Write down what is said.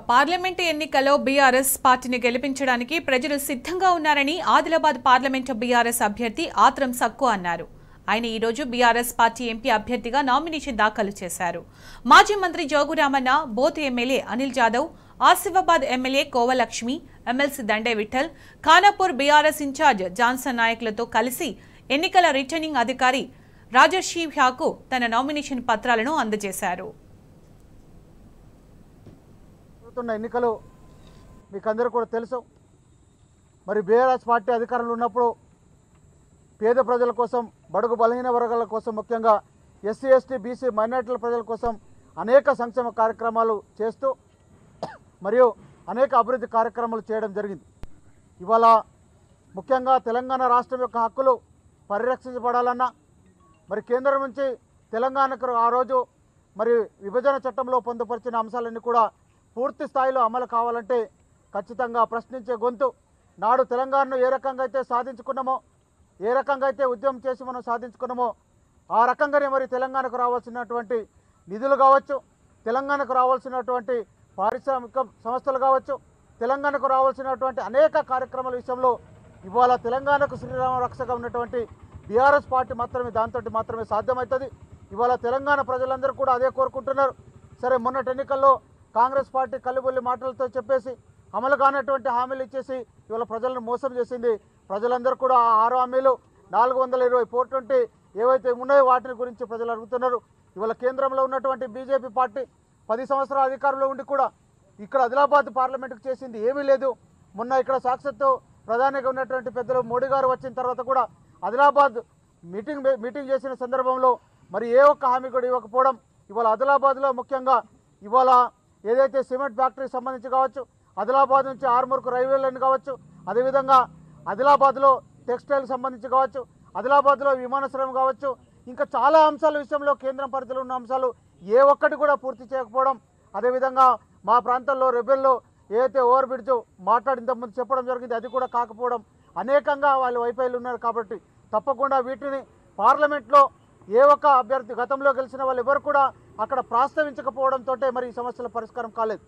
Parliament ఎన్నికల్లో BRS పార్టీని గెలిపించడానికి ప్రజలు సిద్ధంగా ఉన్నారని ఆదిలాబాద్ పార్లమెంటు బీఆర్ఎస్ అభ్యర్థి ఆత్రం సక్కు అన్నారు. ఆయన ఈ రోజు బీఆర్ఎస్ పార్టీ ఎంపీ అభ్యర్థిగా నామినేషన్ దాఖలు చేశారు. మాజీ మంత్రి Jogu Ramanna, Boath MLA Anil Jadav, Asifabad MLA Kova Lakshmi, MLC Dande Vittal, Khanapur BRS incharge Johnson నాయకులతో కలిసి ఎన్నికల రిటర్నింగ్ అధికారి రాజర్షి హ్యాకు తన నామినేషన్ పత్రాలను అందజేశారు. ఎన్నికలు మీకు అందరూ కూడా తెలుసు. మరి బీఆర్ఎస్ పార్టీ అధికారంలో ఉన్నప్పుడు పేద ప్రజల కోసం, బడుగు బలహీన వర్గాల కోసం, ముఖ్యంగా ఎస్సీ ఎస్టీ బీసీ మైనార్టీల ప్రజల కోసం అనేక సంక్షేమ కార్యక్రమాలు చేస్తూ మరియు అనేక అభివృద్ధి కార్యక్రమాలు చేయడం జరిగింది. ఇవాళ ముఖ్యంగా తెలంగాణ రాష్ట్రం యొక్క హక్కులు పరిరక్షించబడాలన్నా, మరి కేంద్రం నుంచి తెలంగాణకు ఆ రోజు మరి విభజన చట్టంలో పొందుపరిచిన అంశాలన్నీ కూడా పూర్తి స్థాయిలో అమలు కావాలంటే ఖచ్చితంగా ప్రశ్నించే గొంతు, నాడు తెలంగాణను ఏ రకంగా అయితే సాధించుకున్నామో, ఏ రకంగా అయితే ఉద్యమం చేసి మనం సాధించుకున్నామో ఆ రకంగానే మరి తెలంగాణకు రావాల్సినటువంటి నిధులు కావచ్చు, తెలంగాణకు రావాల్సినటువంటి పారిశ్రామిక సంస్థలు కావచ్చు, తెలంగాణకు రావాల్సినటువంటి అనేక కార్యక్రమాల విషయంలో ఇవాళ తెలంగాణకు శ్రీరామ రక్షగా ఉన్నటువంటి బీఆర్ఎస్ పార్టీ దాంతో మాత్రమే సాధ్యమవుతుంది. ఇవాళ తెలంగాణ ప్రజలందరూ కూడా అదే కోరుకుంటున్నారు. సరే, మొన్నటి ఎన్నికల్లో కాంగ్రెస్ పార్టీ కల్లిబొల్లి మాటలతో చెప్పేసి అమలు కానటువంటి హామీలు ఇచ్చేసి ఇవాళ ప్రజలను మోసం చేసింది. ప్రజలందరూ కూడా ఆ 6 హామీలు 420 420 ఏవైతే ఉన్నాయో వాటిని గురించి ప్రజలు అడుగుతున్నారు. ఇవాళ కేంద్రంలో ఉన్నటువంటి బీజేపీ పార్టీ 10 సంవత్సరాల అధికారంలో ఉండి కూడా ఇక్కడ ఆదిలాబాద్ పార్లమెంటుకు చేసింది ఏమీ లేదు. మొన్న ఇక్కడ సాక్షాత్తు ప్రధానిగా ఉన్నటువంటి పెద్దలు మోడీ గారు వచ్చిన తర్వాత కూడా ఆదిలాబాద్ మీటింగ్ చేసిన సందర్భంలో మరి ఏ ఒక్క హామీ కూడా ఇవ్వకపోవడం, ఇవాళ ఆదిలాబాద్లో ముఖ్యంగా ఇవాళ ఏదైతే సిమెంట్ ఫ్యాక్టరీకి సంబంధించి కావచ్చు, ఆదిలాబాద్ నుంచి ఆర్మూర్కు రైల్వే లైన్ కావచ్చు, అదేవిధంగా ఆదిలాబాద్లో టెక్స్టైల్ సంబంధించి కావచ్చు, ఆదిలాబాద్లో విమానాశ్రయం కావచ్చు, ఇంకా చాలా అంశాల విషయంలో కేంద్రం పరిధిలో ఉన్న అంశాలు ఏ ఒక్కటి కూడా పూర్తి చేయకపోవడం, అదేవిధంగా మా ప్రాంతంలో రెబెల్లో ఏదైతే ఓవర్ బ్రిడ్జ్ మాట్లాడింతకుముందు చెప్పడం జరిగింది అది కూడా కాకపోవడం, అనేకంగా వాళ్ళు వైఫల్యాలు ఉన్నారు. కాబట్టి తప్పకుండా వీటిని పార్లమెంట్లో ఏ ఒక్క అభ్యర్థి గతంలో గెలిచిన వాళ్ళు ఎవరు కూడా అక్కడ ప్రస్తావించకపోవడంతో మరి ఈ సమస్యల పరిష్కారం కాలేదు.